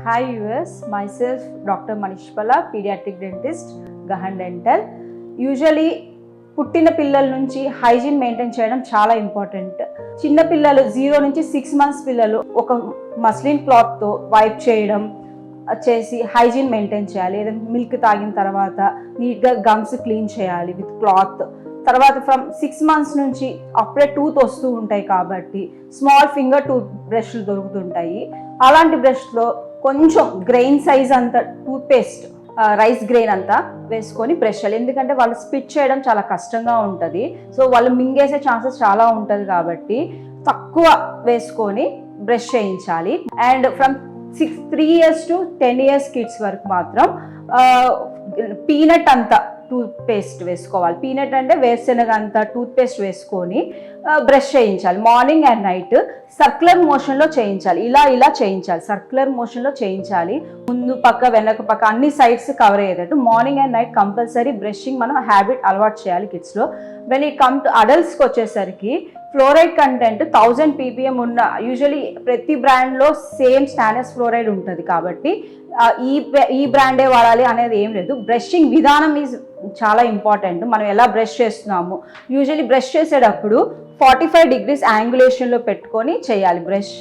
Hi viewers, myself Dr. Manish Pala, pediatric dentist, Gahan Dental. Usually పుట్టిన పిల్లల నుంచి hygiene maintain చేయడం చాలా ఇంపార్టెంట్. చిన్న పిల్లలు 0 నుంచి 6 months పిల్లలు ఒక మస్లిన్ క్లాత్తో వైప్ చేయడం చేసి హైజీన్ మెయింటైన్ చేయాలి. ఏదైనా మిల్క్ తాగిన తర్వాత నీట్గా గమ్స్ క్లీన్ చేయాలి విత్ క్లాత్. తర్వాత ఫ్రమ్ 6 months నుంచి అప్పుడే టూత్ వస్తూ ఉంటాయి కాబట్టి స్మాల్ ఫింగర్ టూత్ బ్రష్లు దొరుకుతుంటాయి. అలాంటి బ్రష్లో కొంచెం గ్రెయిన్ సైజ్ అంత టూత్పేస్ట్ రైస్ గ్రెయిన్ అంతా వేసుకొని బ్రష్ చేయాలి. ఎందుకంటే వాళ్ళు స్పిట్ చేయడం చాలా కష్టంగా ఉంటుంది. సో వాళ్ళు మింగేసే ఛాన్సెస్ చాలా ఉంటుంది కాబట్టి తక్కువ వేసుకొని బ్రష్ చేయించాలి. And from 3 years to 10 years kids వరకు మాత్రం పీనట్ అంతా టూత్పేస్ట్ వేసుకోవాలి. పీనట్ అంటే వేరుశెనగ అంతా టూత్పేస్ట్ వేసుకొని బ్రష్ చేయించాలి. మార్నింగ్ అండ్ నైట్ సర్క్యులర్ మోషన్లో చేయించాలి. ఇలా చేయించాలి, సర్క్యులర్ మోషన్లో చేయించాలి. ముందు పక్క వెనక పక్క అన్ని సైడ్స్ కవర్ అయ్యేటట్టు morning and night compulsory brushing మనం హ్యాబిట్ అలవాటు చేయాలి కిడ్స్లో. వెన్ ఇట్ కమ్ టు అడల్ట్స్కి వచ్చేసరికి ఫ్లోరైడ్ కంటెంట్ 1000 ppm ఉన్న యూజువలీ ప్రతి బ్రాండ్లో సేమ్ స్టాండర్డ్స్ ఫ్లోరైడ్ ఉంటుంది కాబట్టి ఈ బ్రాండే వాడాలి అనేది ఏం లేదు. బ్రషింగ్ విధానం ఈజ్ చాలా ఇంపార్టెంట్. మనం ఎలా బ్రష్ చేస్తున్నాము, యూజువలీ బ్రష్ చేసేటప్పుడు 45 degrees యాంగులేషన్లో పెట్టుకొని చేయాలి బ్రష్.